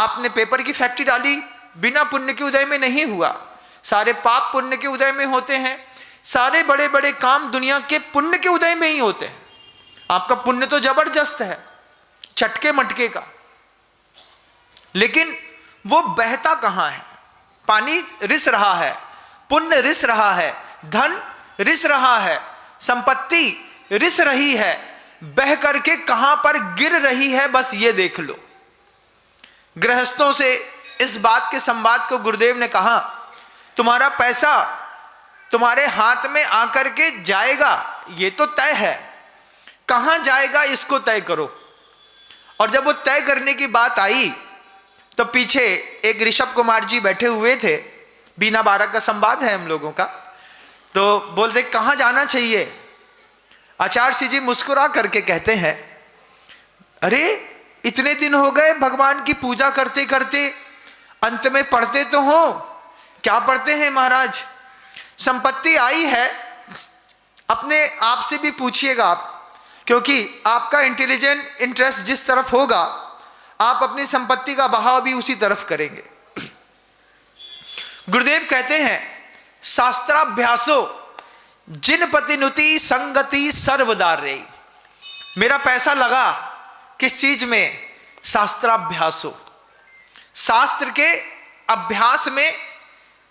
आपने पेपर की फैक्ट्री डाली, बिना पुण्य के उदय में नहीं हुआ, सारे पाप पुण्य के उदय में होते हैं। सारे बड़े बड़े काम दुनिया के पुण्य के उदय में ही होते हैं। आपका पुण्य तो जबरदस्त है, चटके मटके का, लेकिन वो बहता कहां है? पानी रिस रहा है, पुण्य रिस रहा है, धन रिस रहा है, संपत्ति रिस रही है, बह करके कहां पर गिर रही है, बस ये देख लो। गृहस्थों से इस बात के संवाद को गुरुदेव ने कहा, तुम्हारा पैसा तुम्हारे हाथ में आकर के जाएगा, ये तो तय है, कहां जाएगा इसको तय करो। और जब वो तय करने की बात आई तो पीछे एक ऋषभ कुमार जी बैठे हुए थे, बीना बारक का संवाद है हम लोगों का, तो बोलते कहां जाना चाहिए। आचार्य श्री जी मुस्कुरा करके कहते हैं, अरे इतने दिन हो गए भगवान की पूजा करते करते, अंत में पढ़ते तो हो, क्या पढ़ते हैं महाराज? संपत्ति आई है, अपने आप से भी पूछिएगा आप, क्योंकि आपका इंटेलिजेंट इंटरेस्ट जिस तरफ होगा, आप अपनी संपत्ति का बहाव भी उसी तरफ करेंगे। गुरुदेव कहते हैं, शास्त्राभ्यासो जिनपति नुति संगति सर्वदार रे। मेरा पैसा लगा किस चीज में? शास्त्राभ्यासो। शास्त्र के अभ्यास में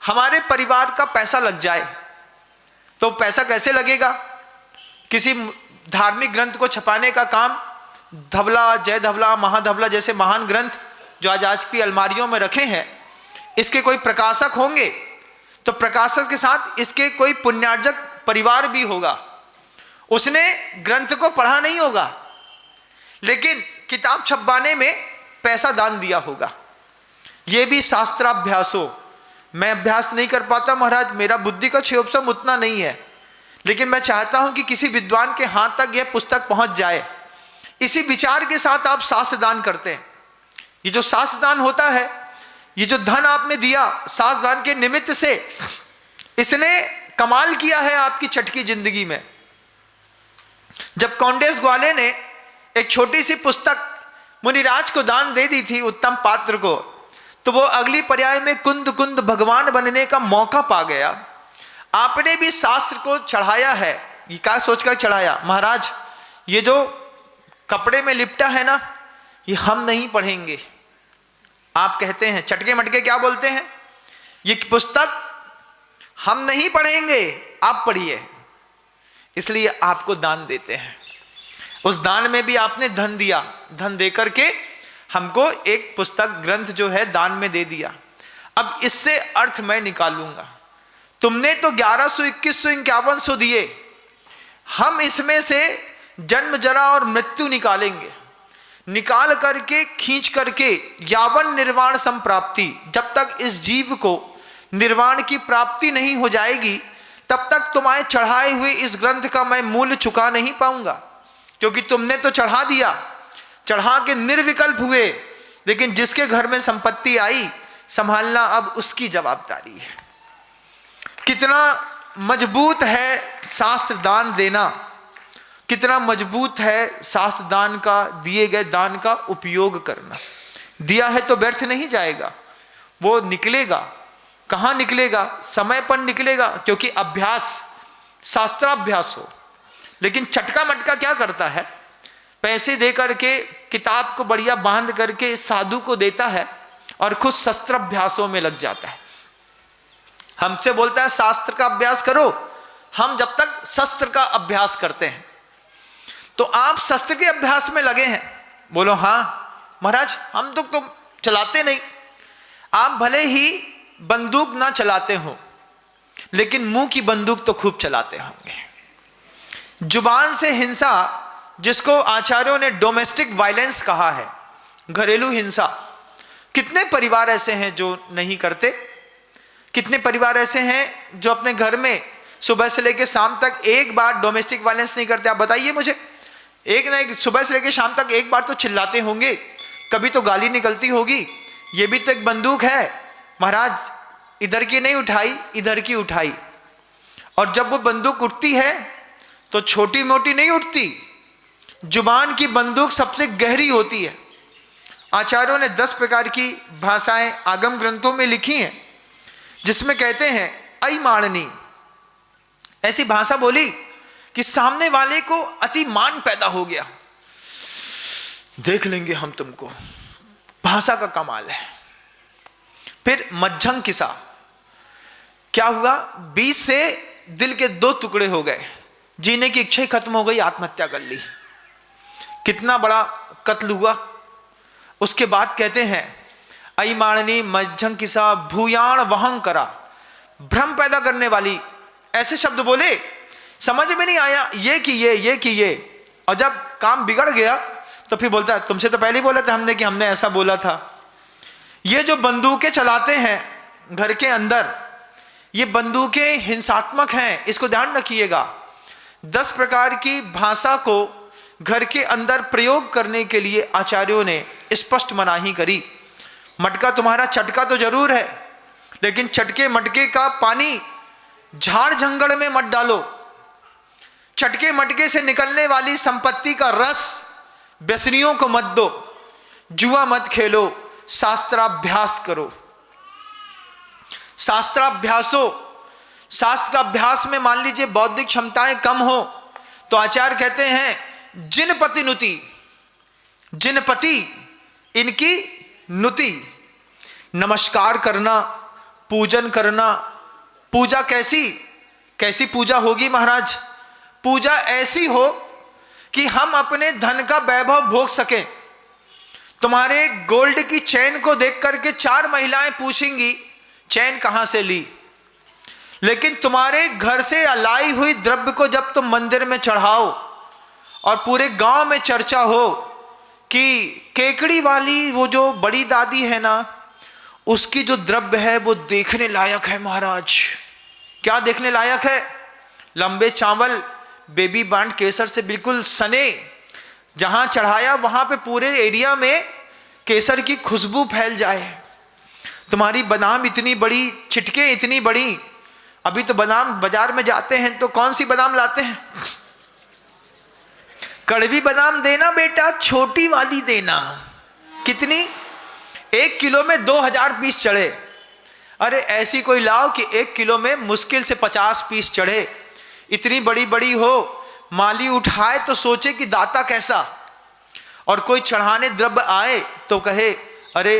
हमारे परिवार का पैसा लग जाए तो पैसा कैसे लगेगा? किसी धार्मिक ग्रंथ को छपाने का काम, धवला, जय धवला, महाधवला जैसे महान ग्रंथ जो आज की अलमारियों में रखे हैं, इसके कोई प्रकाशक होंगे तो प्रकाशक के साथ इसके कोई पुण्यार्जक परिवार भी होगा। उसने ग्रंथ को पढ़ा नहीं होगा, लेकिन किताब छपवाने में पैसा दान दिया होगा। यह भी शास्त्राभ्यास हो। मैं अभ्यास नहीं कर पाता महाराज, मेरा बुद्धि का क्षयोपशम उतना नहीं है, लेकिन मैं चाहता हूं कि किसी विद्वान के हाथ तक यह पुस्तक पहुंच जाए। इसी विचार के साथ आप शास्त्र दान करते हैं। ये जो शास्त्र दान होता है, ये जो धन आपने दिया शास्त्र दान के निमित्त से, इसने कमाल किया है आपकी चटकी जिंदगी में। जब कौंडेस ग्वाले ने एक छोटी सी पुस्तक मुनिराज को दान दे दी थी, उत्तम पात्र को, तो वो अगली पर्याय में कुंद कुंद भगवान बनने का मौका पा गया। आपने भी शास्त्र को चढ़ाया है। ये क्या सोचकर चढ़ाया? महाराज ये जो कपड़े में लिपटा है ना, ये हम नहीं पढ़ेंगे। आप कहते हैं चटके मटके क्या बोलते हैं, ये पुस्तक हम नहीं पढ़ेंगे, आप पढ़िए, इसलिए आपको दान देते हैं। उस दान में भी आपने धन दिया, धन देकर के हमको एक पुस्तक ग्रंथ जो है दान में दे दिया। अब इससे अर्थ मैं निकालूंगा। तुमने तो 1100, 2100, 5100 दिए, हम इसमें से जन्म जरा और मृत्यु निकालेंगे। निकाल करके खींच करके यावन निर्वाण संप्राप्ति, जब तक इस जीव को निर्वाण की प्राप्ति नहीं हो जाएगी, तब तक तुम्हारे चढ़ाए हुए इस ग्रंथ का मैं मूल्य चुका नहीं पाऊंगा। क्योंकि तुमने तो चढ़ा दिया, चढ़ा के निर्विकल्प हुए, लेकिन जिसके घर में संपत्ति आई, संभालना अब उसकी जवाबदारी है। कितना मजबूत है शास्त्र दान देना, कितना मजबूत है शास्त्र दान का, दिए गए दान का उपयोग करना। दिया है तो व्यर्थ नहीं जाएगा, वो निकलेगा। कहाँ निकलेगा? समय पर निकलेगा, क्योंकि अभ्यास शास्त्राभ्यास हो। लेकिन चटका मटका क्या करता है? पैसे दे करके किताब को बढ़िया बांध करके साधु को देता है और खुद शस्त्राभ्यासों में लग जाता है। हमसे बोलता है शास्त्र का अभ्यास करो, हम जब तक शस्त्र का अभ्यास करते हैं। तो आप शस्त्र के अभ्यास में लगे हैं। बोलो हाँ महाराज, हम तो चलाते नहीं। आप भले ही बंदूक ना चलाते हो, लेकिन मुंह की बंदूक तो खूब चलाते होंगे। जुबान से हिंसा, जिसको आचार्यों ने डोमेस्टिक वायलेंस कहा है, घरेलू हिंसा, कितने परिवार ऐसे हैं जो नहीं करते? कितने परिवार ऐसे हैं जो अपने घर में सुबह से लेकर शाम तक एक बार डोमेस्टिक वायलेंस नहीं करते? आप बताइए मुझे। एक ना एक सुबह से लेकर शाम तक एक बार तो चिल्लाते होंगे, कभी तो गाली निकलती होगी। ये भी तो एक बंदूक है महाराज, इधर की नहीं उठाई, इधर की उठाई। और जब वो बंदूक उठती है तो छोटी मोटी नहीं उठती। जुबान की बंदूक सबसे गहरी होती है, आचार्यों ने 10 प्रकार की भाषाएं आगम ग्रंथों में लिखी हैं, जिसमें कहते हैं अयमाणनी, ऐसी भाषा बोली कि सामने वाले को अति मान पैदा हो गया, देख लेंगे हम तुमको, भाषा का कमाल है। फिर मज्झंग किसा, क्या हुआ, 20 से दिल के 2 टुकड़े हो गए, जीने की इच्छा ही खत्म हो गई, आत्महत्या कर ली। कितना बड़ा कत्ल हुआ। उसके बाद कहते हैं अयमाणनी मज्झंग किसा भूयाण वहं करा, भ्रम पैदा करने वाली, ऐसे शब्द बोले समझ में नहीं आया, ये किए, और जब काम बिगड़ गया तो फिर बोलता है तुमसे तो पहले ही बोला था हमने कि हमने ऐसा बोला था। ये जो बंदूकें चलाते हैं घर के अंदर, ये बंदूकें हिंसात्मक हैं, इसको ध्यान रखिएगा। 10 प्रकार की भाषा को घर के अंदर प्रयोग करने के लिए आचार्यों ने स्पष्ट मनाही करी। मटका तुम्हारा चटका तो जरूर है, लेकिन चटके मटके का पानी झाड़ जंगल में मत डालो। चटके मटके से निकलने वाली संपत्ति का रस व्यसनियों को मत दो। जुआ मत खेलो, शास्त्राभ्यास करो। शास्त्राभ्यासो, शास्त्र का अभ्यास में मान लीजिए बौद्धिक क्षमताएं कम हो तो आचार्य कहते हैं जिनपति नुति, जिनपति इनकी नुति, नमस्कार करना, पूजन करना। पूजा कैसी पूजा होगी महाराज? पूजा ऐसी हो कि हम अपने धन का वैभव भोग सकें। तुम्हारे गोल्ड की चैन को देख करके 4 महिलाएं पूछेंगी चैन कहां से ली, लेकिन तुम्हारे घर से लाई हुई द्रव्य को जब तुम मंदिर में चढ़ाओ और पूरे गांव में चर्चा हो कि केकड़ी वाली वो जो बड़ी दादी है ना, उसकी जो द्रव्य है वो देखने लायक है महाराज। क्या देखने लायक है? लंबे चावल बेबी बांड केसर से बिल्कुल सने, जहां चढ़ाया वहां पे पूरे एरिया में केसर की खुशबू फैल जाए। तुम्हारी बादाम इतनी बड़ी, छिटके इतनी बड़ी। अभी तो बादाम बाजार में जाते हैं तो कौन सी बादाम लाते हैं? कड़वी बादाम देना बेटा, छोटी वाली देना। कितनी? 1 किलो में 2000 पीस चढ़े। अरे ऐसी कोई लाओ कि 1 किलो में मुश्किल से 50 पीस चढ़े। इतनी बड़ी बड़ी हो, माली उठाए तो सोचे कि दाता कैसा, और कोई चढ़ाने द्रव्य आए तो कहे अरे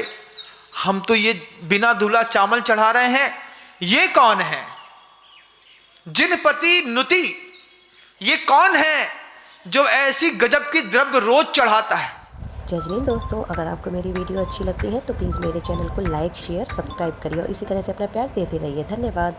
हम तो ये बिना धुला चावल चढ़ा रहे हैं, ये कौन है? जिनपति नुति, ये कौन है जो ऐसी गजब की द्रव्य रोज चढ़ाता है? जय जैन दोस्तों, अगर आपको मेरी वीडियो अच्छी लगती है तो प्लीज़ मेरे चैनल को लाइक, शेयर, सब्सक्राइब करिए और इसी तरह से अपना प्यार देते रहिए। धन्यवाद।